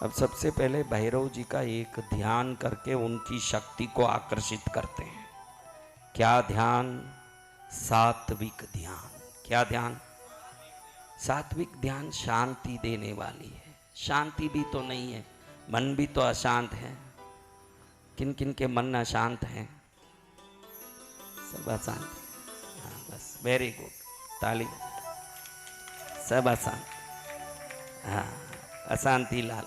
अब सबसे पहले भैरव जी का एक ध्यान करके उनकी शक्ति को आकर्षित करते हैं। क्या ध्यान? सात्विक ध्यान। क्या ध्यान? सात्विक ध्यान शांति देने वाली है। शांति भी तो नहीं है, मन भी तो अशांत है। किन किन के मन अशांत हैं? सब अशांत। हाँ बस, वेरी गुड, ताली। सब अशांत। हाँ, अशांति लाल।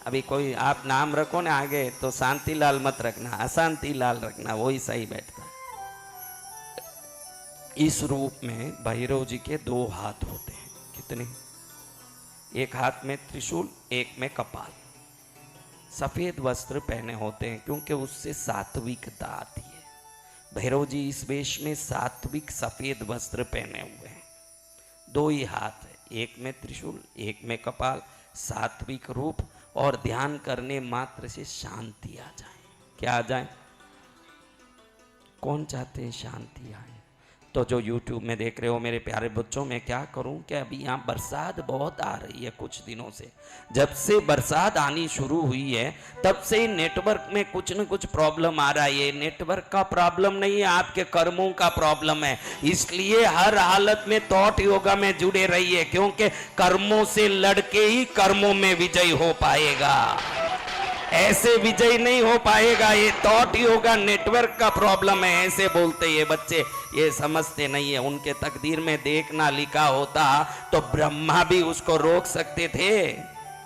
अभी कोई आप नाम रखो ना आगे तो शांति लाल मत रखना, अशांति लाल रखना, वही सही बैठता है। इस रूप में भैरव जी के दो हाथ होते हैं। कितने? एक हाथ में त्रिशूल, एक में कपाल। सफेद वस्त्र पहने होते हैं क्योंकि उससे सात्विकता आती है। भैरव जी इस वेश में सात्विक सफेद वस्त्र पहने हुए हैं। दो ही हाथ है, एक में त्रिशूल, एक में कपाल। सात्विक रूप, और ध्यान करने मात्र से शांति आ जाए। क्या आ जाए? कौन चाहते हैं शांति आए? तो जो YouTube में देख रहे हो मेरे प्यारे बच्चों, मैं क्या करूं कि अभी यहाँ बरसात बहुत आ रही है कुछ दिनों से। जब से बरसात आनी शुरू हुई है तब से नेटवर्क में कुछ न कुछ प्रॉब्लम आ रहा है। ये नेटवर्क का प्रॉब्लम नहीं है, आपके कर्मों का प्रॉब्लम है। इसलिए हर हालत में थॉट योगा में जुड़े रहिए, क्योंकि कर्मों से लड़के ही कर्मों में विजय हो पाएगा, ऐसे विजय नहीं हो पाएगा। ये थॉट योगा नेटवर्क का प्रॉब्लम है, ऐसे बोलते ये बच्चे, ये समझते नहीं है। उनके तकदीर में देखना लिखा होता तो ब्रह्मा भी उसको रोक सकते थे,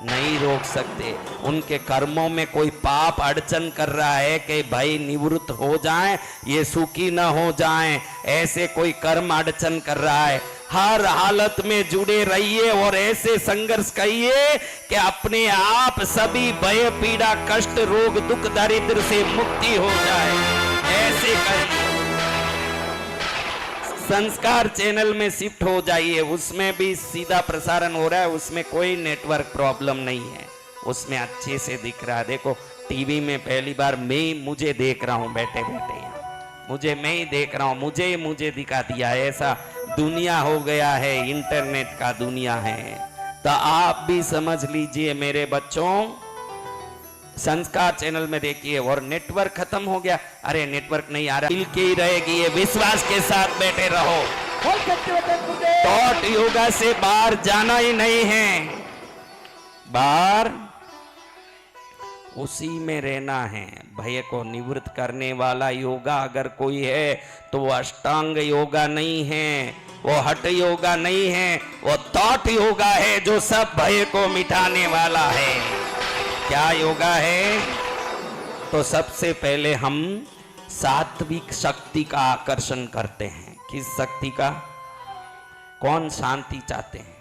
नहीं रोक सकते। उनके कर्मों में कोई पाप अड़चन कर रहा है कि भाई निवृत्त हो जाएं, ये सुखी न हो जाएं, ऐसे कोई कर्म अड़चन कर रहा है। हर हालत में जुड़े रहिए और ऐसे संघर्ष करिए कि अपने आप सभी भय पीड़ा कष्ट रोग दुख दारिद्र से मुक्ति हो जाए। ऐसे करिए। संस्कार चैनल में शिफ्ट हो जाइए, उसमें भी सीधा प्रसारण हो रहा है, उसमें कोई नेटवर्क प्रॉब्लम नहीं है, उसमें अच्छे से दिख रहा है। देखो टीवी में पहली बार मुझे देख रहा हूं, बैठे बैठे मैं ही देख रहा हूं, मुझे दिखा दिया। ऐसा दुनिया हो गया है, इंटरनेट का दुनिया है। तो आप भी समझ लीजिए मेरे बच्चों, संस्कार चैनल में देखिए। और नेटवर्क खत्म हो गया, अरे नेटवर्क नहीं आ रहा, मिल के ही रहेगी, ये विश्वास के साथ बैठे रहो। थॉट योगा से बाहर जाना ही नहीं है, बाहर उसी में रहना है। भय को निवृत्त करने वाला योगा अगर कोई है तो वो अष्टांग योगा नहीं है, वो हठ योगा नहीं है, वो थॉट योगा है जो सब भय को मिटाने वाला है। क्या योगा है? तो सबसे पहले हम सात्विक शक्ति का आकर्षण करते हैं। किस शक्ति का? कौन शांति चाहते हैं?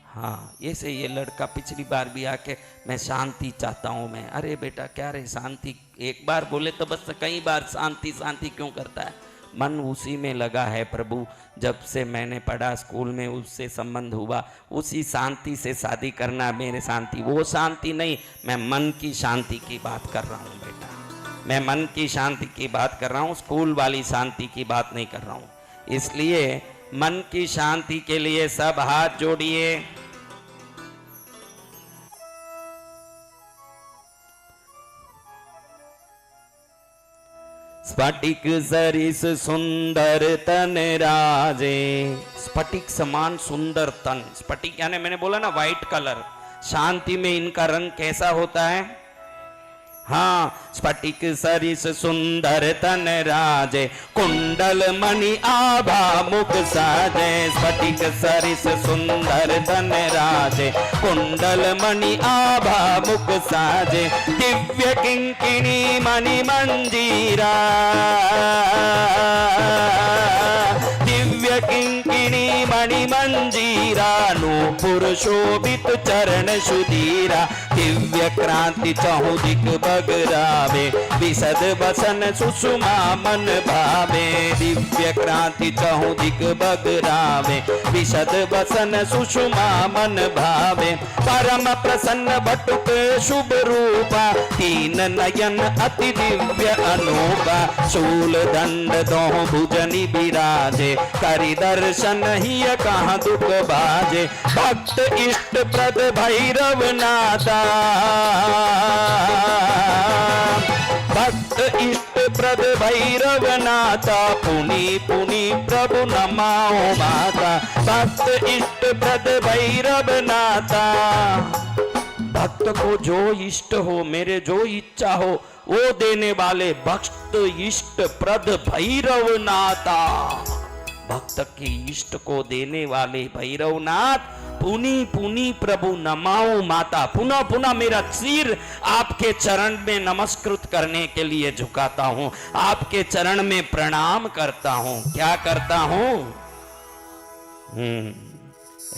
हाँ, ऐसे ये लड़का पिछली बार भी आके मैं शांति चाहता हूँ मैं। अरे बेटा क्या रे शांति, एक बार बोले तो बस कई बार शांति शांति क्यों करता है? मन उसी में लगा है प्रभु। जब से मैंने पढ़ा स्कूल में, उससे संबंध हुआ, उसी शांति से शादी करना मेरे शांति। वो शांति नहीं, मैं मन की शांति की बात कर रहा हूँ बेटा, मैं मन की शांति की बात कर रहा हूँ, स्कूल वाली शांति की बात नहीं कर रहा हूँ। इसलिए मन की शांति के लिए सब हाथ जोड़िए। स्फटिक सरिस सुंदर तन राजे। स्फटिक समान सुंदर तन, स्फटिक यानी मैंने बोला ना व्हाइट कलर। शांति में इनका रंग कैसा होता है? हाँ, स्फटिक सरिस सुंदर तन राजे, कुंडल मणि आभा मुख साजे। स्फटिक सरिस सुंदर तन राजे, कुंडल मणि आभा मुख साजे। दिव्य किंकिणी मणि मंजीरा, दिव्य किंकिणी मणि मंजीरा। नूपुर शोभित चरण सुधीरा, दिव्य क्रांति चहु दिक बगरावे विशद बसन सुषुमा मन भावे दिव्य क्रांति चहु दिक बगरावे विशद बसन सुषुमा मन भावे परम प्रसन्न बटुक शुभ रूपा तीन नयन अति दिव्य अनूपा शूल दंड दोह भुजनि बिराजे करि दर्शन ही कहाँ दुख बाजे भक्त इष्ट प्रद भैरव नाथा भक्त इष्ट प्रद भैरव नाथा पुनि पुनि प्रभु नमाओ माता भक्त इष्ट प्रद भैरव नाथा भक्त को जो इष्ट हो मेरे जो इच्छा हो वो देने वाले भक्त इष्ट प्रद भैरव नाथा भक्त के इष्ट को देने वाले भैरवनाथ पुनि पुनि प्रभु नमाओ माता पुनः पुनः मेरा सिर आपके चरण में नमस्कृत करने के लिए झुकाता हूं आपके चरण में प्रणाम करता हूं क्या करता हूं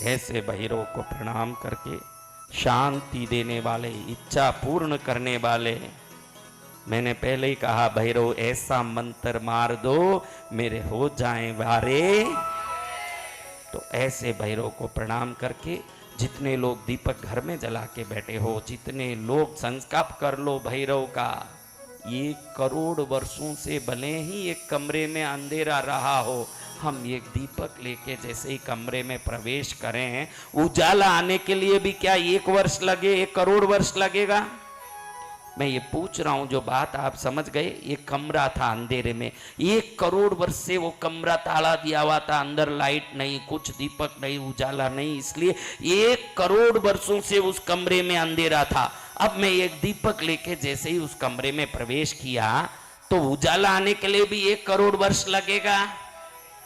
ऐसे भैरव को प्रणाम करके शांति देने वाले इच्छा पूर्ण करने वाले मैंने पहले ही कहा भैरव ऐसा मंत्र मार दो मेरे हो जाएं वारे तो ऐसे भैरव को प्रणाम करके जितने लोग दीपक घर में जला के बैठे हो जितने लोग संस्कार कर लो भैरव का 1 करोड़ वर्षों से भले ही एक कमरे में अंधेरा रहा हो हम एक दीपक लेके जैसे ही कमरे में प्रवेश करें उजाला आने के लिए भी क्या 1 वर्ष लगे 1 करोड़ वर्ष लगेगा मैं ये पूछ रहा हूं जो बात आप समझ गए ये कमरा था अंधेरे में 1 करोड़ वर्ष से वो कमरा ताला दिया हुआ था अंदर लाइट नहीं कुछ दीपक नहीं उजाला नहीं इसलिए 1 करोड़ वर्षों से उस कमरे में अंधेरा था अब मैं एक दीपक लेके जैसे ही उस कमरे में प्रवेश किया तो उजाला आने के लिए भी 1 करोड़ वर्ष लगेगा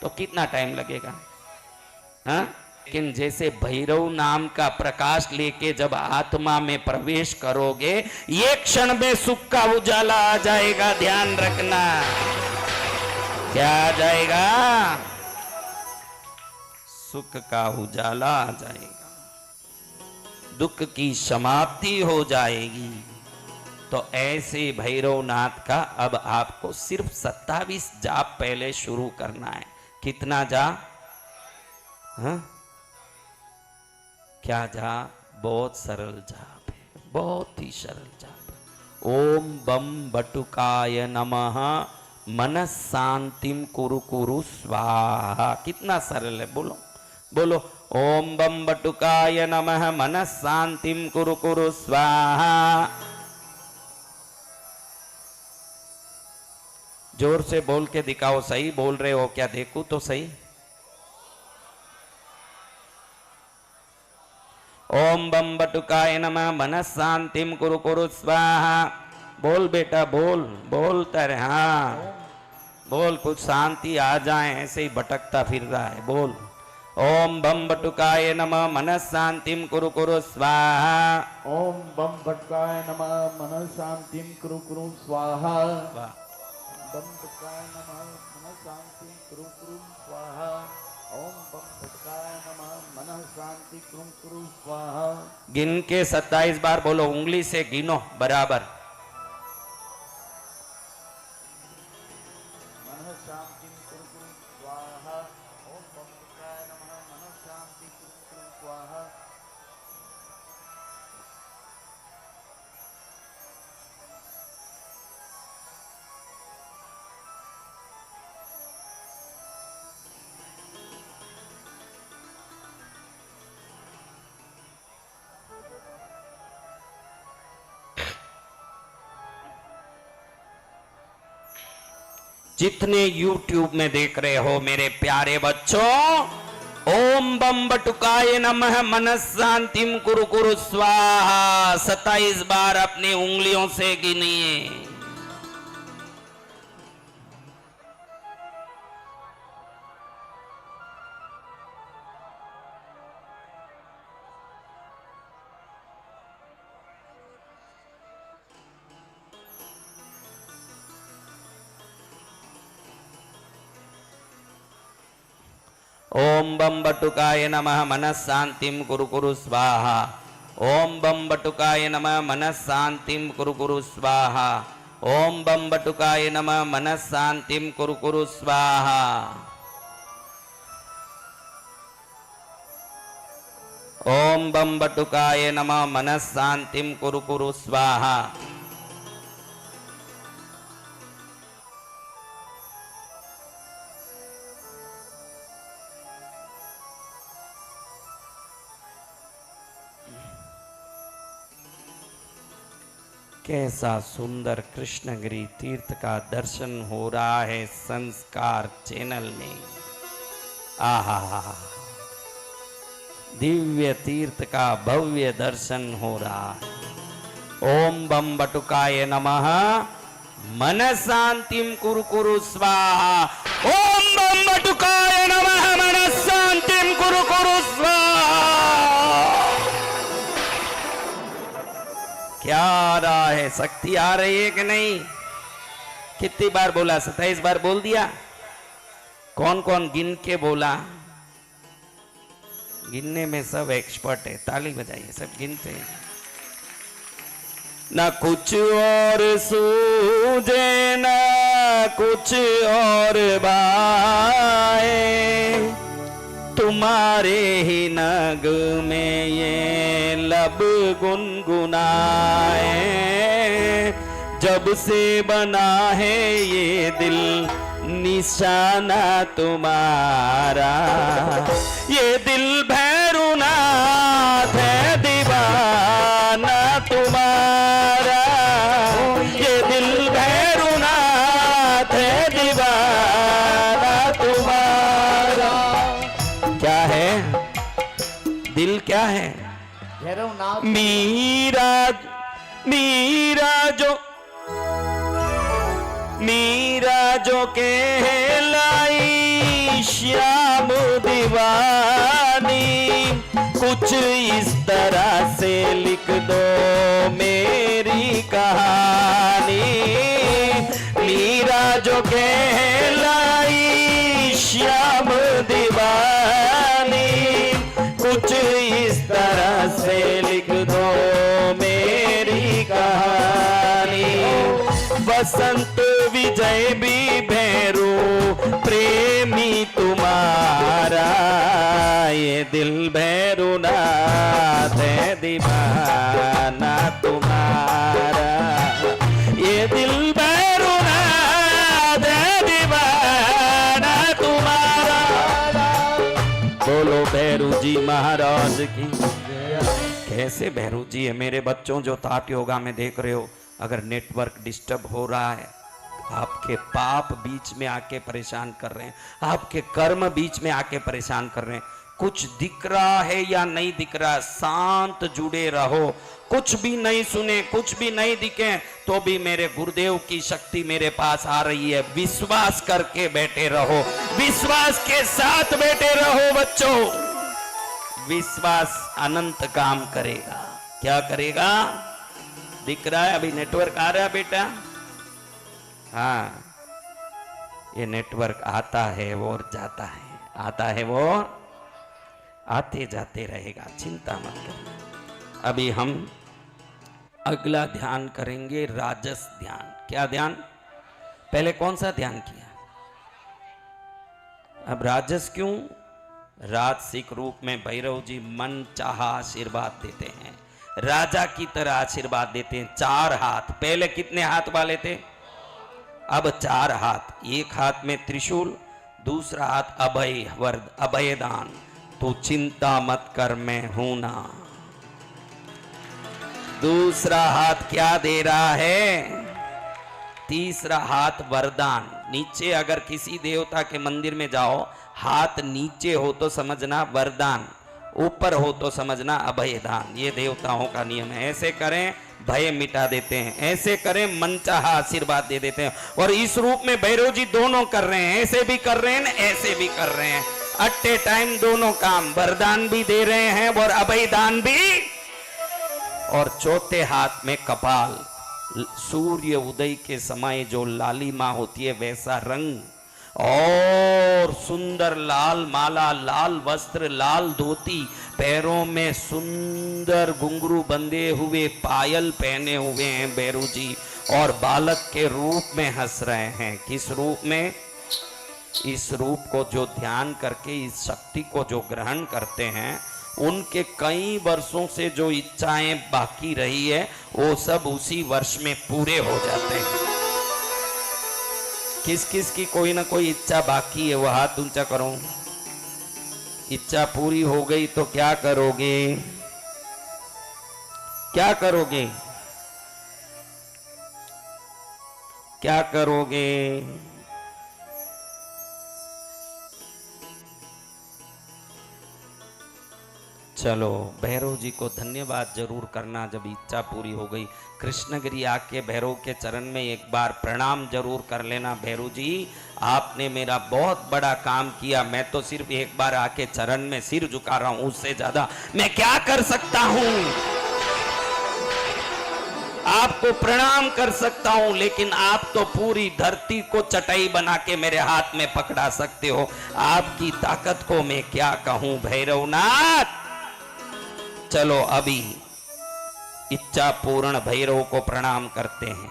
तो कितना टाइम लगेगा हाँ लेकिन जैसे भैरव नाम का प्रकाश लेके जब आत्मा में प्रवेश करोगे एक क्षण में सुख का उजाला आ जाएगा ध्यान रखना क्या आ जाएगा सुख का उजाला आ जाएगा दुख की समाप्ति हो जाएगी तो ऐसे भैरवनाथ का अब आपको सिर्फ 27 जाप पहले शुरू करना है कितना जाप हाँ क्या जाप बहुत सरल जाप है बहुत ही सरल जाप है ओम बम बटुकाय नमः मनस शांतिम कुरु कुरु स्वाहा कितना सरल है बोलो बोलो ओम बम बटुकाय नमः मनस शांतिम कुरु कुरु स्वाहा जोर से बोल के दिखाओ सही बोल रहे हो क्या देखूं तो सही ओम बम बटुकाय नमः मनस शांतिम कुरु कुरु स्वाहा बोल बेटा बोल बोलता रहे हाँ बोल कुछ शांति आ जाए ऐसे ही भटकता फिर रहा है बोल ओम बम बटुकाय नमः मनस शांतिम कुरु कुरु स्वाहा ओम बम बटुकाय नमः मनस शांतिम कुरु कुरु स्वाहा बम बटुकाय नमः मनस शांतिम कुरु कुरु स्वाहा ओम बम बटुकाय नमः मनस शांति कुरु कुरु स्वाहा गिन के 27 बार बोलो उंगली से गिनो बराबर मनस शांति कुरु कुरु स्वाहा ओम बम बटुकाय नमः मनस शांति कुरु कुरु स्वाहा जितने YouTube में देख रहे हो मेरे प्यारे बच्चों ओम बम बटुकाय नमः मनस शांतिम कुरु कुरु स्वाहा 27 बार अपनी उंगलियों से गिनिए ओम बम बटुकाय नमः मनस शांतिम कुरु कुरु स्वाहा ओम बम बटुकाय नमः मनः शांतिम कुरु कुरु स्वाहा। ओम बम बटुकाय नमः मनः शांतिम कुरु कुरु स्वाहा। ओम बम बटुकाय नमः मनः शांतिम कुरु कुरु स्वाहा। कैसा सुंदर कृष्णगिरी तीर्थ का दर्शन हो रहा है संस्कार चैनल में। आहा, दिव्य तीर्थ का भव्य दर्शन हो रहा है। ओम बम बटुकाय नमः मन शांतिम कुरु कुरु स्वाहा। ओम बम बटुकाय नमः मन शांतिम कुरु कुरु स्वाहा। क्या आ रहा है? शक्ति आ रही है कि नहीं? कितनी बार बोला? 27 बार बोल दिया। कौन कौन गिन के बोला? गिनने में सब एक्सपर्ट है, ताली बजाइए, सब गिनते हैं। ना कुछ और सूझे ना कुछ और बाए, तुम्हारे ही नग में ये लब गुनगुनाए। जब से बना है ये दिल निशाना तुम्हारा, ये दिल भैरुनाथ है दीवाना तुम्हारा। ये दिल भैरुनाथ है दीवाना तुम्हारा। क्या है? दिल क्या है? भैरवनाथ। मीरा जो कहलाई श्याम दीवानी, कुछ इस तरह से लिख दो मेरी कहानी। मीरा जो कहलाई श्याम दीवानी, कुछ इस तरह से लिख दो मेरी कहानी। बसंत विजय भी भैरू प्रेमी तुम्हारा, ये दिल भैरुनाथ है दीवाना तुम्हारा। ये दिल भैरुनाथ है दीवाना तुम्हारा। बोलो भैरू जी महाराज की। कैसे भैरू जी है? मेरे बच्चों जो ताट योगा में देख रहे हो, अगर नेटवर्क डिस्टर्ब हो रहा है, आपके पाप बीच में आके परेशान कर रहे हैं, आपके कर्म बीच में आके परेशान कर रहे हैं, कुछ दिख रहा है या नहीं दिख रहा, शांत जुड़े रहो। कुछ भी नहीं सुने, कुछ भी नहीं दिखे, तो भी मेरे गुरुदेव की शक्ति मेरे पास आ रही है। विश्वास करके बैठे रहो, विश्वास के साथ बैठे रहो बच्चों। विश्वास अनंत काम करेगा। क्या करेगा? दिख रहा है? अभी नेटवर्क आ रहा है बेटा? हाँ, ये नेटवर्क आता है वो और जाता है, आता है वो आते जाते रहेगा, चिंता मत करना। अभी हम अगला ध्यान करेंगे, राजस ध्यान। क्या ध्यान? पहले कौन सा ध्यान किया? अब राजस क्यों? राजसिक रूप में भैरव जी मन चाहा आशीर्वाद देते हैं, राजा की तरह आशीर्वाद देते हैं। 4 हाथ, पहले कितने हाथ वाले थे? अब 4 हाथ। एक हाथ में त्रिशूल, दूसरा हाथ अभय वरद, अभयदान। तू चिंता मत कर मैं हूं ना। दूसरा हाथ क्या दे रहा है? तीसरा हाथ वरदान। नीचे अगर किसी देवता के मंदिर में जाओ, हाथ नीचे हो तो समझना वरदान, ऊपर हो तो समझना अभयदान। ये देवताओं का नियम है। ऐसे करें भय मिटा देते हैं, ऐसे करें मनचाहा आशीर्वाद दे देते हैं। और इस रूप में भैरव जी दोनों कर रहे हैं, ऐसे भी कर रहे हैं, ऐसे भी कर रहे हैं। एट ए टाइम दोनों काम, वरदान भी दे रहे हैं और अभयदान भी। और चौथे हाथ में कपाल, सूर्य उदय के समय जो लालिमा होती है वैसा रंग। और सुंदर लाल माला, लाल वस्त्र, लाल धोती, पैरों में सुंदर घुंघरू बंधे हुए, पायल पहने हुए हैं भैरव जी, और बालक के रूप में हंस रहे हैं। किस रूप में? इस रूप को जो ध्यान करके इस शक्ति को जो ग्रहण करते हैं, उनके कई वर्षों से जो इच्छाएं बाकी रही है वो सब उसी वर्ष में पूरे हो जाते हैं। किस किस की कोई ना कोई इच्छा बाकी है, वो हाथ ऊंचा करो। इच्छा पूरी हो गई तो क्या करोगे? क्या करोगे? क्या करोगे? चलो भैरव जी को धन्यवाद जरूर करना जब इच्छा पूरी हो गई। कृष्णगिरी आके भैरव के चरण में एक बार प्रणाम जरूर कर लेना। भैरव जी आपने मेरा बहुत बड़ा काम किया, मैं तो सिर्फ एक बार आके चरण में सिर झुका रहा हूं, उससे ज्यादा मैं क्या कर सकता हूं? आपको प्रणाम कर सकता हूं, लेकिन आप तो पूरी धरती को चटाई बना के मेरे हाथ में पकड़ा सकते हो। आपकी ताकत को मैं क्या कहूं भैरवनाथ। चलो अभी इच्छा पूर्ण भैरव को प्रणाम करते हैं।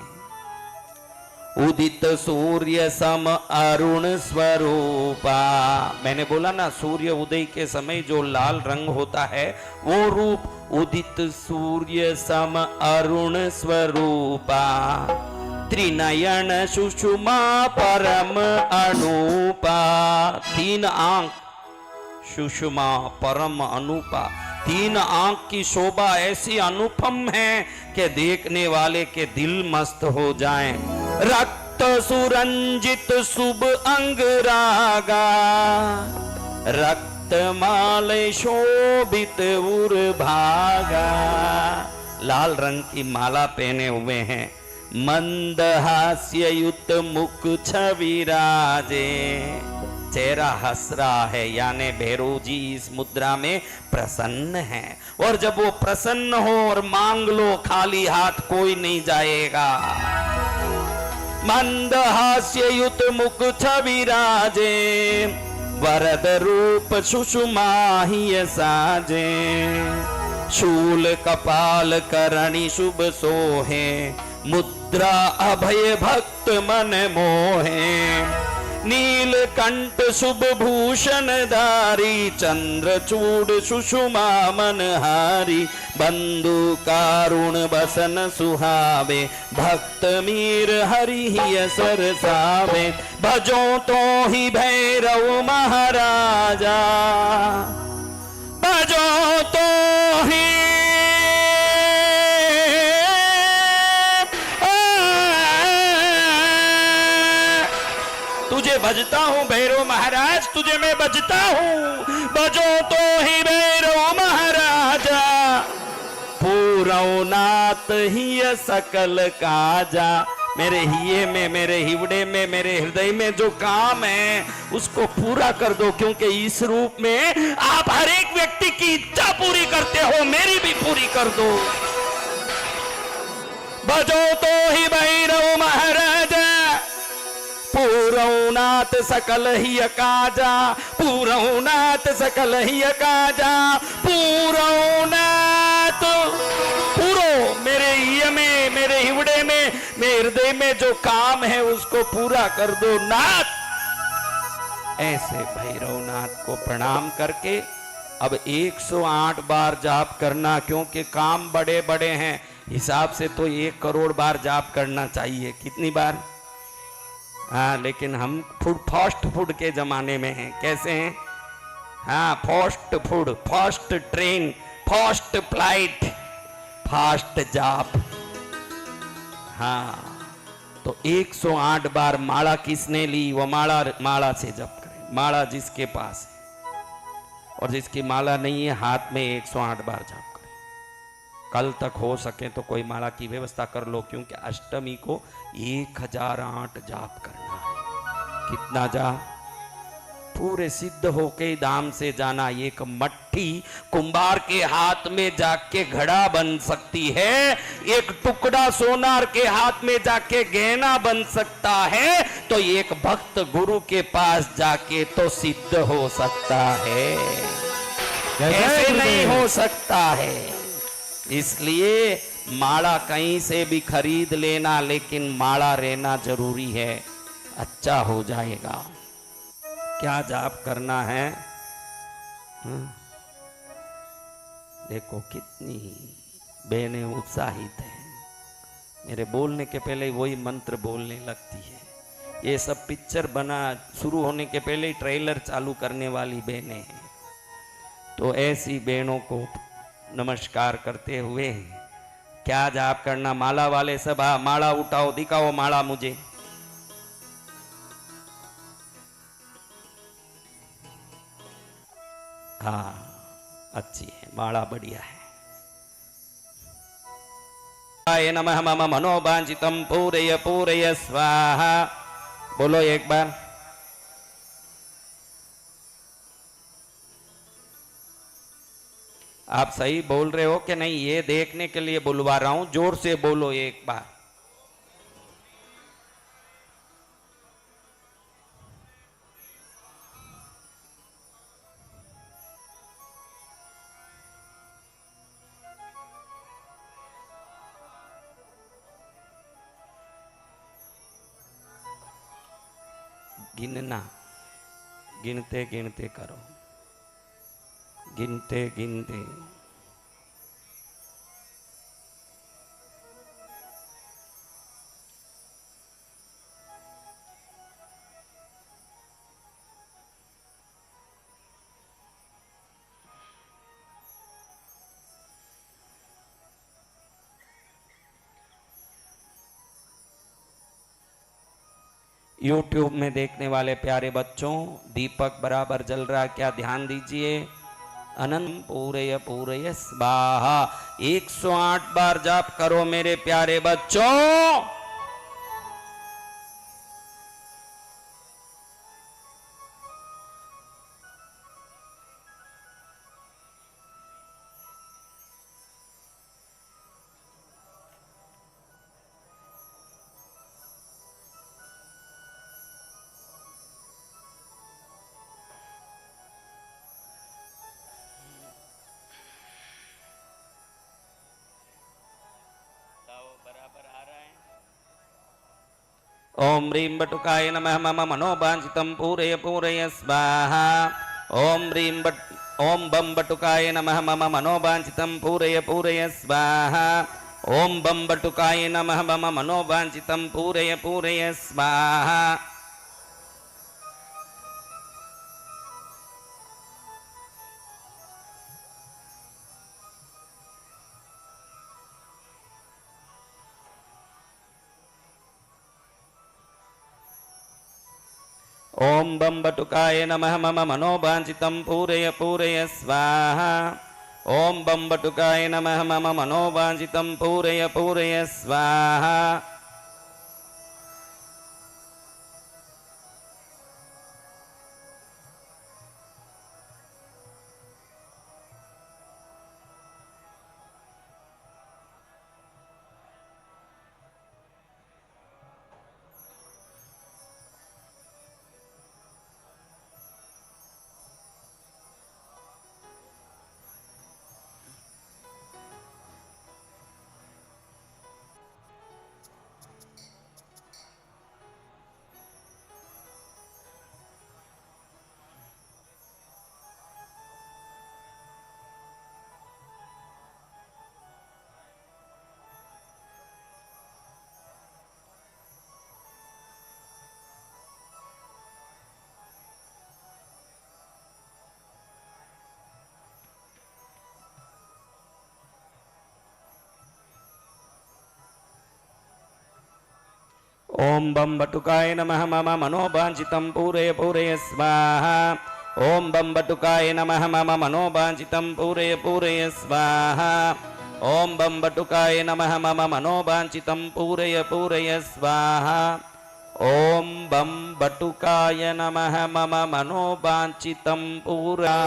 उदित सूर्य सम अरुण स्वरूपा, मैंने बोला ना सूर्य उदय के समय जो लाल रंग होता है वो रूप। उदित सूर्य सम अरुण स्वरूपा, त्रिनयन सुषुमा परम अनूपा। तीन आंख सुषुमा परम अनूपा, तीन आंख की शोभा ऐसी अनुपम है कि देखने वाले के दिल मस्त हो जाएं। रक्त सुरंजित शुभ अंग रागा, रक्त माले शोभित उर भागा। लाल रंग की माला पहने हुए हैं, मंद हास्य युक्त मुख छविराजे। चेहरा हंस रहा है, यानी भैरव जी इस मुद्रा में प्रसन्न है। और जब वो प्रसन्न हो और मांग लो, खाली हाथ कोई नहीं जाएगा। मंद हास्य युत मुख छविराजे, वरद रूप सुषुमाहि साजे। शूल कपाल करणी शुभ सोहे, मुद्रा अभय भक्त मन मोहे। नीलकंठ शुभ भूषण धारी, चंद्रचूड़ सुषुमा मनहारी। बंधु कारुण बसन सुहावे, भक्त मीर हरि सरसावे। भजो तो ही भैरव महाराजा, भजो तो ही तुझे भजता हूँ भैरव महाराज, तुझे मैं भजता हूँ। भजो तो ही भैरव महाराजा, पूरवनाथ ही सकल काजा। मेरे हिये में, मेरे हिवड़े में, मेरे हृदय में जो काम है उसको पूरा कर दो, क्योंकि इस रूप में आप हर एक व्यक्ति की इच्छा पूरी करते हो, मेरी भी पूरी कर दो। भजो तो ही भैरव महाराजा, पूरवनाथ सकल ही काजा। पूरवनाथ सकल ही काजा, पूरवनाथ। पूरो मेरे हिय में, मेरे हिवड़े में, मेरे हृदय में जो काम है उसको पूरा कर दो नाथ। ऐसे भैरवनाथ को प्रणाम करके अब 108 बार जाप करना, क्योंकि काम बड़े बड़े हैं। हिसाब से तो 1 करोड़ बार जाप करना चाहिए। कितनी बार? हाँ, लेकिन हम फास्ट फूड के जमाने में हैं। कैसे हैं? हाँ, fast food, fast train, fast flight, fast जाप। हाँ, तो 108 बार माला किसने ली वो माला से जप करें। माला जिसके पास है और जिसकी माला नहीं है हाथ में 108 बार जाप करें। कल तक हो सके तो कोई माला की व्यवस्था कर लो, क्योंकि अष्टमी को 1008 जाप करना है। कितना जाप? पूरे सिद्ध होके धाम से जाना। एक मट्टी कुंभार के हाथ में जाके घड़ा बन सकती है, एक टुकड़ा सोनार के हाथ में जाके गहना बन सकता है, तो एक भक्त गुरु के पास जाके तो सिद्ध हो सकता है, ऐसे नहीं हो सकता है। इसलिए माला कहीं से भी खरीद लेना, लेकिन माला रहना जरूरी है, अच्छा हो जाएगा। क्या जाप करना है? देखो कितनी बहनें उत्साहित हैं, मेरे बोलने के पहले वही मंत्र बोलने लगती है। ये सब पिक्चर बना शुरू होने के पहले ही ट्रेलर चालू करने वाली बहनें हैं। तो ऐसी बहनों को नमस्कार करते हुए क्या जाप करना? माला वाले सब माला उठाओ, दिखाओ माला मुझे। हाँ अच्छी है माला, बढ़िया है। आय नमः मम मनोवांछितं पूरय पूरय स्वाहा। बोलो एक बार। आप सही बोल रहे हो कि नहीं, ये देखने के लिए बुलवा रहा हूं, जोर से बोलो एक बार। गिनना, गिनते गिनते करो, गिनते गिनते। YouTube में देखने वाले प्यारे बच्चों, दीपक बराबर जल रहा है क्या? ध्यान दीजिए। अनंत पूरय पूरय स्वाहा 108 बार जाप करो मेरे प्यारे बच्चों। ओम ह्रीं बटुकाय नमः मम मनोवांछितं पूरय पूरय स्वाहा। ओम बम बटुकाय नमः मम मनोवांछितं पूरय पूरय स्वाहा। ओम बम बटुकाय नमः मम मनोवांछितं पूरय पूरय स्वाहा। ओम बम बटुकाय नमः मम मनोवांछितं पूरय पूरय स्वाहा। ओम बम बटुकाय नमः मम मनोवांछितं पूरय पूरय स्वाहा। ओम बम बटुकाय नमः मम मनोवांछितं पूरय पूरय स्वाहा। ओम बम बटुकाय नमः मम मनोवांछितं पूरय पूरय स्वाहा। ओम बम बटुकाय नमः मम मनोवांछितं पूरय पूरय स्वाहा। ओम बम बटुकाय नमः मम मनोवांछितं पूरा।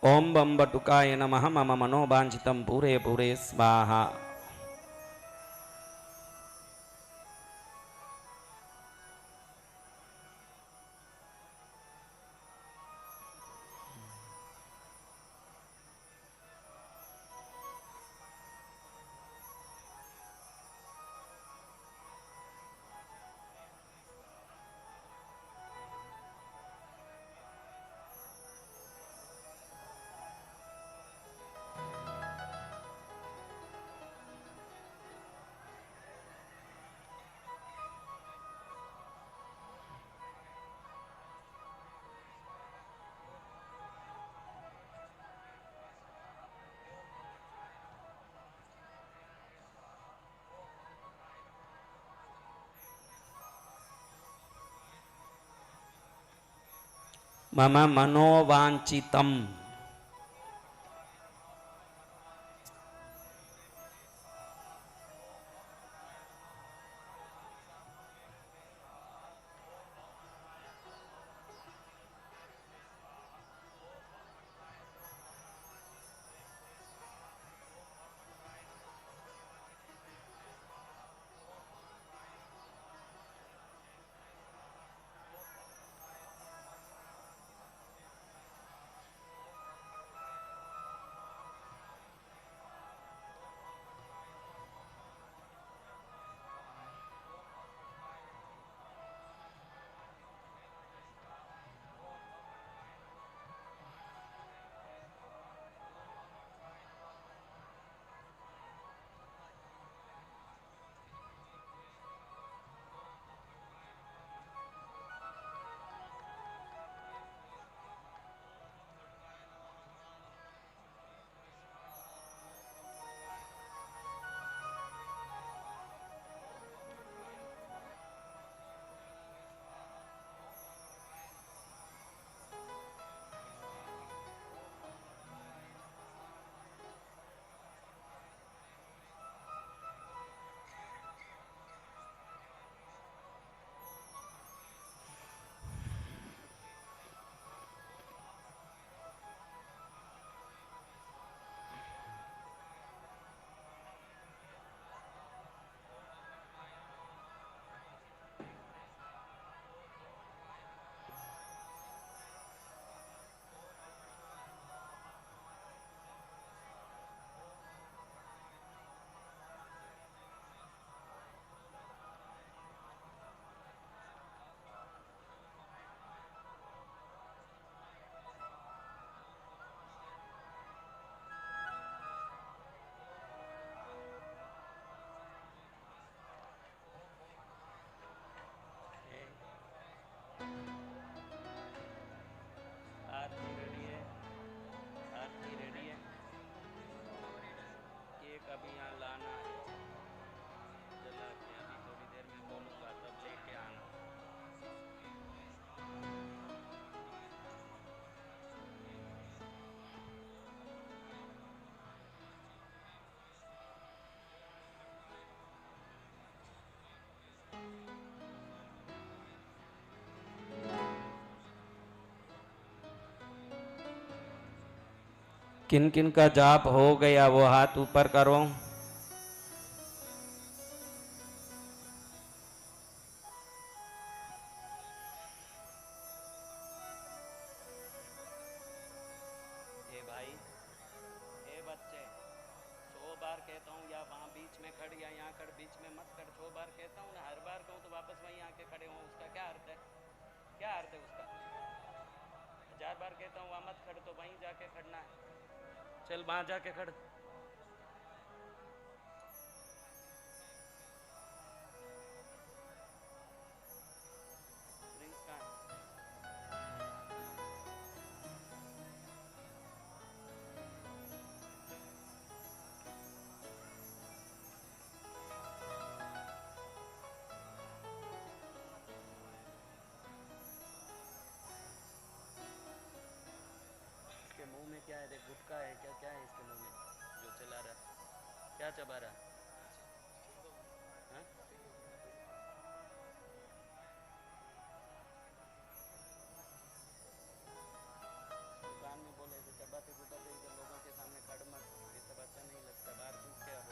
ओम बम बटुकाय नमः मम मनोवांछितं पूरे पूरे स्वाहा। मम मनोवांछितं। आरती रेडी है, आरती रेडी है। केक अभी यहाँ लाना है, जला के अभी थोड़ी देर में बोलूँगा तब लेके आना। किन किन का जाप हो गया वो हाथ ऊपर करो। ए भाई, ए बच्चे, 100 बार कहता हूँ या वहाँ बीच में खड़ या यहाँ खड़, बीच में मत खड़। 100 बार कहता हूँ ना, हर बार कहूँ तो वापस वहीं आके खड़े हो, उसका क्या अर्थ है? क्या अर्थ है उसका? 4 बार कहता हूँ वहां मत खड़, तो वहीं जाके खड़ना है। चल वहां जाके खड़। प्रिंस कहाँ है? इसके मुंह में क्या है? देख, गुटखा है क्या? क्या है इसके मुंह में जो चला रहा है? क्या चबा रहा है? हाँ? दुकान में बोले थे चबाते गुटाते इधर लोगों के सामने खड़ मत, ये सब अच्छा नहीं लगता। बाहर सूख के अब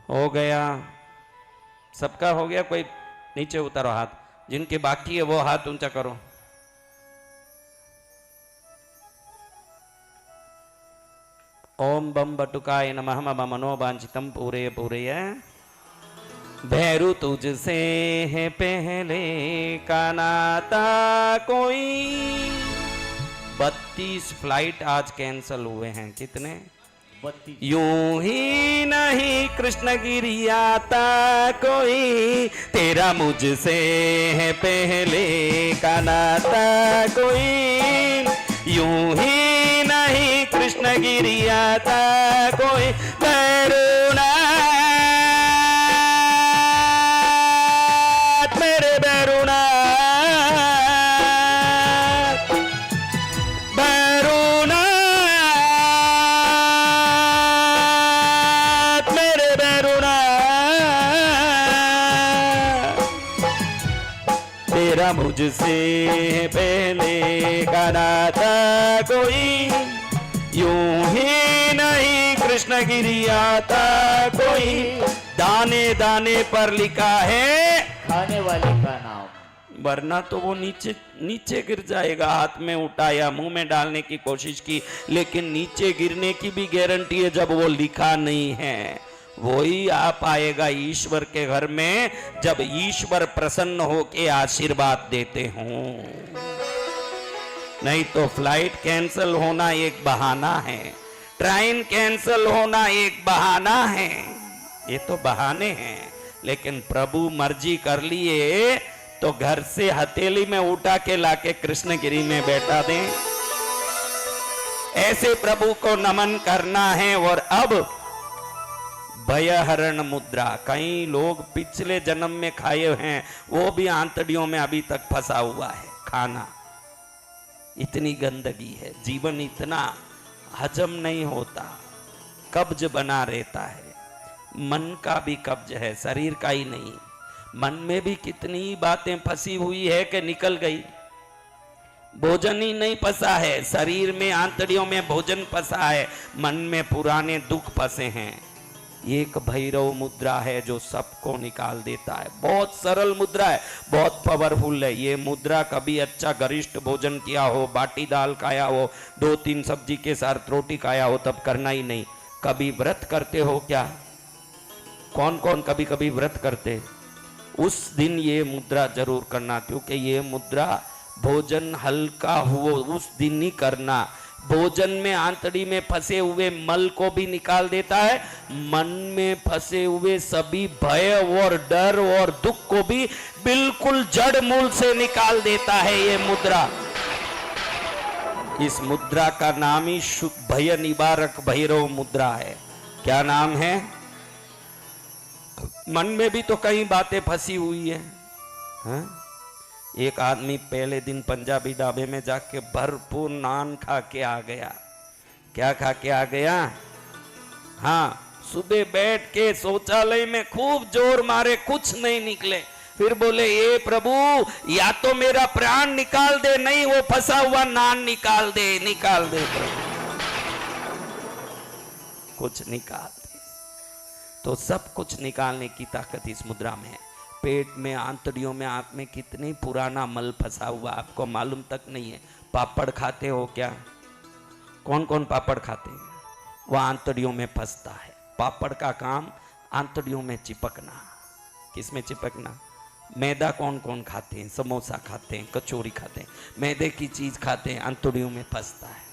हो गया। सबका हो गया? कोई नीचे उतारो हाथ, जिनके बाकी है वो हाथ ऊंचा करो। ओम बम बटुकाय नमः मम मनोवांछितम पूरे पूरे। भैरू तुझसे है पहले का नाता कोई। 32 फ्लाइट आज कैंसल हुए हैं। कितने? 32। यूं ही नहीं कृष्णगिरी आता कोई, तेरा मुझसे है पहले का नाता कोई। यूं ही नहीं कृष्णगिरी आता कोई, भैरूनाथ मेरे भैरूनाथ, तेरा मुझसे पहले का नाता कोई। यूं ही नहीं कृष्णगिरी आता कोई, दाने दाने पर लिखा है खाने वाले का नाम, वरना तो वो नीचे नीचे गिर जाएगा। हाथ में उठाया, मुंह में डालने की कोशिश की, लेकिन नीचे गिरने की भी गारंटी है जब वो लिखा नहीं है। वही आ पाएगा ईश्वर के घर में जब ईश्वर प्रसन्न होके आशीर्वाद देते हों। नहीं तो फ्लाइट कैंसल होना एक बहाना है, ट्रेन कैंसल होना एक बहाना है। ये तो बहाने हैं, लेकिन प्रभु मर्जी कर लिए तो घर से हथेली में उठा के लाके कृष्णगिरी में बैठा दें। ऐसे प्रभु को नमन करना है। और अब भयहरण मुद्रा, कई लोग पिछले जन्म में खाए हैं, वो भी आंतड़ियों में अभी तक फंसा हुआ है। खाना इतनी गंदगी है, जीवन इतना हजम नहीं होता, कब्ज बना रहता है। मन का भी कब्ज है, शरीर का ही नहीं। मन में भी कितनी बातें फंसी हुई है कि निकल गई। भोजन ही नहीं फंसा है, शरीर में आंतड़ियों में भोजन फंसा है, मन में पुराने दुख फंसे हैं। एक भैरव मुद्रा है जो सबको निकाल देता है। बहुत सरल मुद्रा है, बहुत पावरफुल है। ये मुद्रा कभी अच्छा गरिष्ठ भोजन किया हो, बाटी दाल खाया हो, 2-3 सब्जी के साथ रोटी खाया हो, तब करना ही नहीं। कभी व्रत करते हो क्या? कौन कौन कभी कभी व्रत करते? उस दिन ये मुद्रा जरूर करना, क्योंकि ये मुद्रा भोजन हल्का हो उस दिन ही करना। भोजन में आंतड़ी में फंसे हुए मल को भी निकाल देता है, मन में फंसे हुए सभी भय और डर और दुख को भी बिल्कुल जड़ मूल से निकाल देता है ये मुद्रा। इस मुद्रा का नाम ही भय निवारक भैरव मुद्रा है। क्या नाम है? मन में भी तो कई बातें फंसी हुई है, हाँ? एक आदमी पहले दिन पंजाबी ढाबे में जाके भरपूर नान खा के आ गया। क्या खा के आ गया? हाँ, सुबह बैठ के शौचालय में खूब जोर मारे, कुछ नहीं निकले। फिर बोले, ये प्रभु या तो मेरा प्राण निकाल दे, नहीं वो फंसा हुआ नान निकाल दे, निकाल दे प्रभु। कुछ निकालते। तो सब कुछ निकालने की ताकत इस मुद्रा में है। पेट में, आंतड़ियों में, आंख में कितनी पुराना मल फंसा हुआ आपको मालूम तक नहीं है। पापड़ खाते हो क्या? कौन कौन पापड़ खाते हैं? वह आंतड़ियों में फंसता है। पापड़ का काम आंतड़ियों में चिपकना। किस में चिपकना? मैदा कौन कौन खाते हैं? समोसा खाते हैं, कचौरी खाते हैं, मैदे की चीज खाते हैं, आंतड़ियों में फंसता है।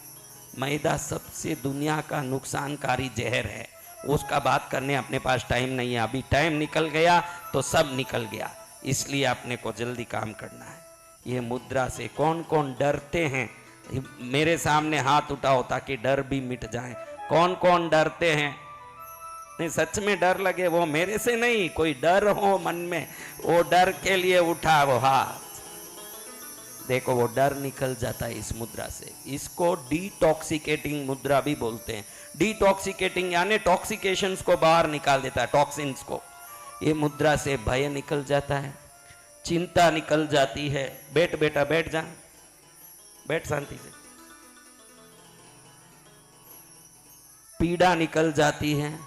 मैदा सबसे दुनिया का नुकसानकारी जहर है। उसका बात करने अपने पास टाइम नहीं है। अभी टाइम निकल गया तो सब निकल गया, इसलिए अपने को जल्दी काम करना है। ये मुद्रा से कौन कौन डरते हैं? मेरे सामने हाथ उठाओ ताकि डर भी मिट जाए। कौन कौन डरते हैं? नहीं, सच में डर लगे वो मेरे से नहीं, कोई डर हो मन में, वो डर के लिए उठा वो हाथ। देखो वो डर निकल जाता है इस मुद्रा से। इसको डिटॉक्सिकेटिंग मुद्रा भी बोलते हैं। डिटॉक्सिकेटिंग यानी टॉक्सिकेशंस को बाहर निकाल देता है, टॉक्सिन्स को। ये मुद्रा से भय निकल जाता है, चिंता निकल जाती है। बैठ बेटा, बैठ जा, बैठ शांति से। पीड़ा निकल जाती है,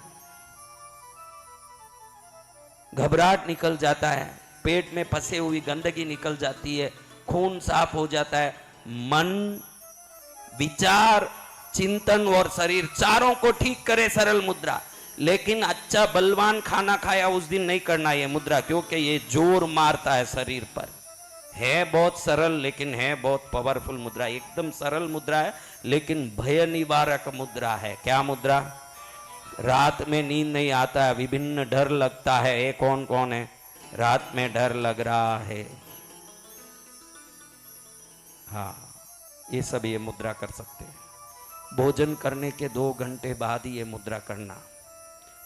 घबराहट निकल जाता है, पेट में फंसे हुई गंदगी निकल जाती है, खून साफ हो जाता है। मन, विचार, चिंतन और शरीर चारों को ठीक करे सरल मुद्रा। लेकिन अच्छा बलवान खाना खाया उस दिन नहीं करना ये मुद्रा, क्योंकि ये जोर मारता है शरीर पर। है बहुत सरल लेकिन है बहुत पावरफुल मुद्रा। एकदम सरल मुद्रा है लेकिन भय निवारक मुद्रा है। क्या मुद्रा? रात में नींद नहीं आता है, विभिन्न डर लगता है। ये कौन कौन है? रात में डर लग रहा है, हाँ, ये सब ये मुद्रा कर सकते हैं। भोजन करने के 2 घंटे बाद ही ये मुद्रा करना।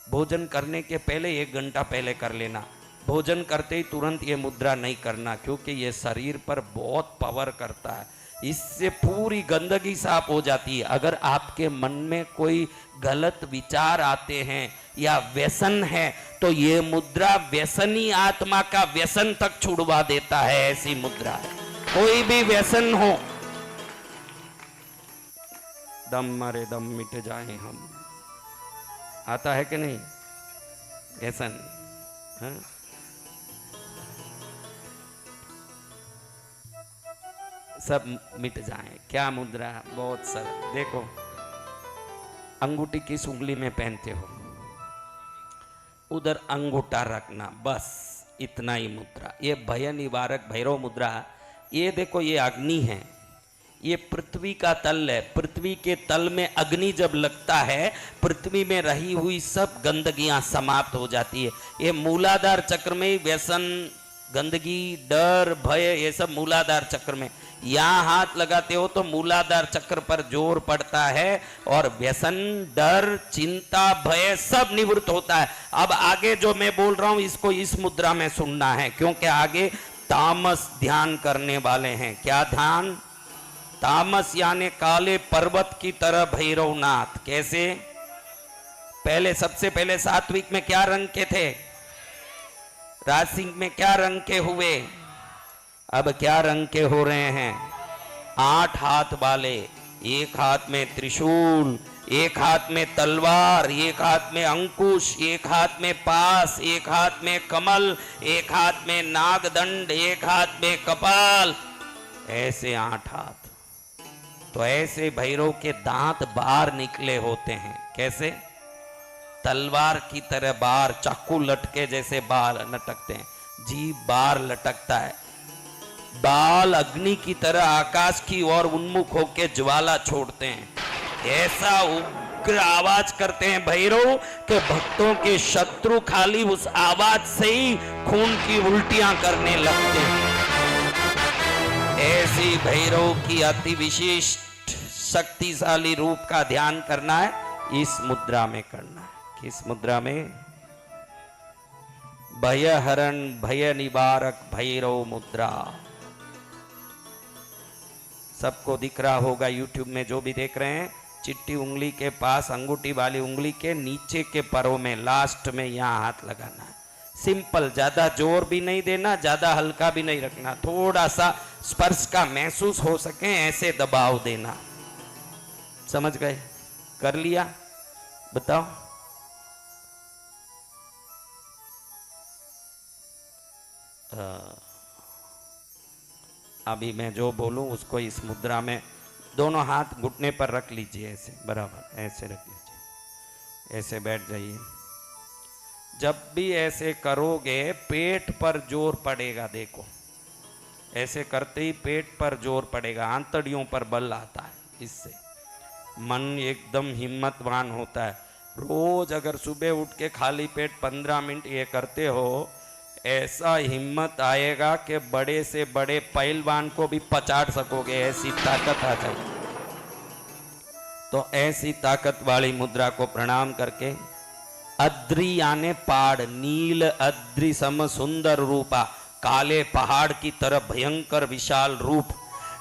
भोजन करने के पहले 1 घंटा पहले कर लेना। भोजन करते ही तुरंत ये मुद्रा नहीं करना, क्योंकि ये शरीर पर बहुत पावर करता है। इससे पूरी गंदगी साफ हो जाती है। अगर आपके मन में कोई गलत विचार आते हैं या व्यसन है तो ये मुद्रा व्यसनी आत्मा का व्यसन तक छुड़वा देता है। ऐसी मुद्रा है। कोई भी व्यसन हो, दम मारे दम मिट जाए हम, आता है कि नहीं व्यसन? हाँ? सब मिट जाए। क्या मुद्रा? बहुत सरल। देखो, अंगूठी किस उंगली में पहनते हो? उधर अंगूठा रखना, बस इतना ही मुद्रा। ये भय निवारक भैरव मुद्रा। ये देखो, ये अग्नि है, ये पृथ्वी का तल है। पृथ्वी के तल में अग्नि जब लगता है, पृथ्वी में रही हुई सब गंदगियां समाप्त हो जाती है। ये मूलाधार चक्र में व्यसन, गंदगी, डर, भय, ये सब मूलाधार चक्र में। यहाँ हाथ लगाते हो तो मूलाधार चक्र पर जोर पड़ता है और व्यसन, डर, चिंता, भय सब निवृत्त होता है। अब आगे जो मैं बोल रहा हूं इसको इस मुद्रा में सुनना है, क्योंकि आगे तामस ध्यान करने वाले हैं। क्या ध्यान? तामस यानी काले पर्वत की तरह भैरवनाथ। कैसे? पहले, सबसे पहले सात्विक में क्या रंग के थे? राजसिंह में क्या रंग के हुए? अब क्या रंग के हो रहे हैं? 8 हाथ वाले। एक हाथ में त्रिशूल, एक हाथ में तलवार, एक हाथ में अंकुश, एक हाथ में पास, एक हाथ में कमल, एक हाथ में नागदंड, एक हाथ में कपाल। ऐसे 8 हाथ। तो ऐसे भैरव के दांत बाहर निकले होते हैं। कैसे? तलवार की तरह बाहर, चाकू लटके जैसे बाल लटकते हैं। जीभ बाहर लटकता है। बाल अग्नि की तरह आकाश की ओर उन्मुख होकर ज्वाला छोड़ते हैं। ऐसा उग्र आवाज करते हैं भैरव के भक्तों के शत्रु खाली उस आवाज से ही खून की उल्टियां करने लगते हैं। ऐसी भैरव की अति विशिष्ट शक्तिशाली रूप का ध्यान करना है, इस मुद्रा में करना है। किस मुद्रा में? भय हरण, भय निवारक भैरव मुद्रा। सबको दिख रहा होगा यूट्यूब में जो भी देख रहे हैं। चिट्टी उंगली के पास, अंगूठी वाली उंगली के नीचे के परों में, लास्ट में यहां हाथ लगाना है। सिंपल, ज्यादा जोर भी नहीं देना, ज्यादा हल्का भी नहीं रखना। थोड़ा सा स्पर्श का महसूस हो सके ऐसे दबाव देना। समझ गए? कर लिया? बताओ। अभी मैं जो बोलूं उसको इस मुद्रा में दोनों हाथ घुटने पर रख लीजिए, ऐसे बराबर ऐसे रख लीजिए, ऐसे बैठ जाइए। जब भी ऐसे करोगे पेट पर जोर पड़ेगा, देखो ऐसे करते ही पेट पर जोर पड़ेगा, आंतड़ियों पर बल आता है, इससे मन एकदम हिम्मतवान होता है। रोज अगर सुबह उठ के खाली पेट 15 मिनट ये करते हो, ऐसा हिम्मत आएगा कि बड़े से बड़े पहलवान को भी पचाड़ सकोगे, ऐसी ताकत आ जाएगी। तो ऐसी ताकत वाली मुद्रा को प्रणाम करके, अद्रि याने पहाड़, नील अद्रि सम सुंदर रूपा, काले पहाड़ की तरह भयंकर विशाल रूप,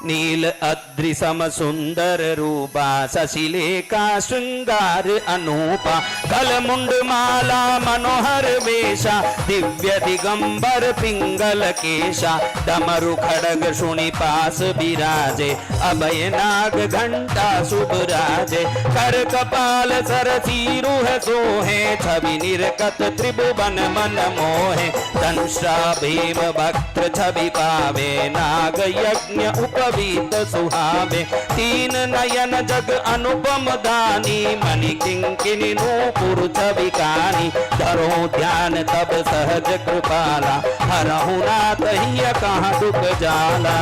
नील अद्रि सम सुंदर रूपा, शशिलेखा श्रृंगार अनूपा, कल मुंड माला मनोहर वेशा, दिव्य दिगंबर पिंगल केशा, डमरु खड़ग शुनि पास विराजे, अभय नाग घंटा शुभ राजे, कर कपाल सर सिरुह सोहे, छवि निर्कत त्रिभुवन मन मोहे, दंश्रा भीम भक्त छवि पावे, नाग यज्ञ उपवीत सुहावे, तीन नयन जग अनुपम दानी, मणि किंकिनी नूपुर छवि कानी, धरो ध्यान तब सहज कृपाला, हरहु नाथ हिय कहाँ दुख जाला।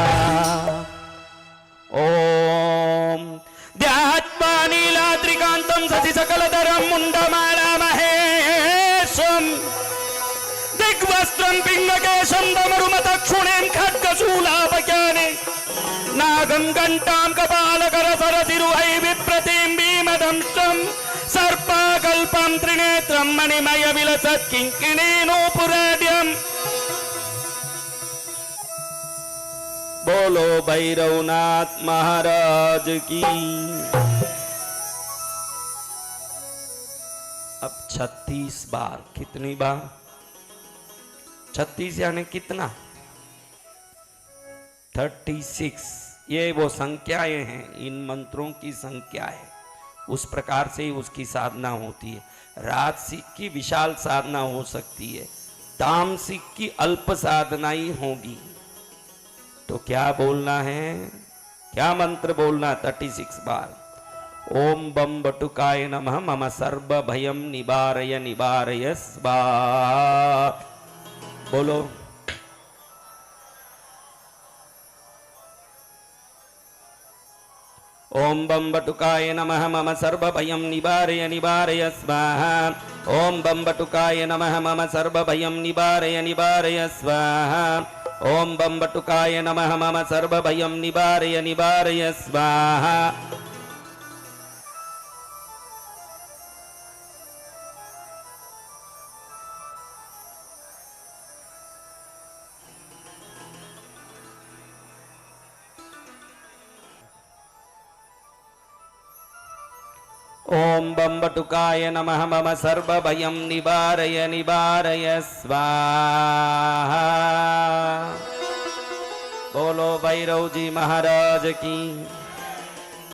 ओम ध्यात्वा नीलाद्रिकांतं शशि सकलधरं मुंडमाला महेशम्, दिग्वस्त्रं पिङ्गकेशं डमरुमतक्षुणीं खड्गशूलापज्ञाने, नागं घण्टां कपालकरसरसिरुहै विप्रतिं भीमदंष्ट्रं, सर्पाकल्पं त्रिनेत्रं मणिमय विलसत् किङ्किणीनूपुराढ्यम्। बोलो भैरवनाथ महाराज की। अब 36 बार, कितनी बार? 36 यानी कितना? 36। ये वो संख्याएं हैं, इन मंत्रों की संख्या है, उस प्रकार से ही उसकी साधना होती है। राजसिक की विशाल साधना हो सकती है, तामसिक की अल्प साधना ही होगी। तो क्या बोलना है, क्या मंत्र बोलना? 36 बार। ओम बम बटुकाय नमः, मम सर्व भयम निवारय निवारय स्वाहा। बोलो। ओम बम बटुकाय नमः, मम सर्व भयम निवारय निवारय स्वाहा। ओम बम बटुकाय नमः, मम सर्व भयम निवारय निवारय स्वाहा। ओम बम बटुकाय नमः, मम सर्व भयम निवारय निवारय स्वाहा। ओम बम बटुकाय नमः, मम सर्व भयम निवारय निवारय स्वाहा। बोलो भैरव जी महाराज की।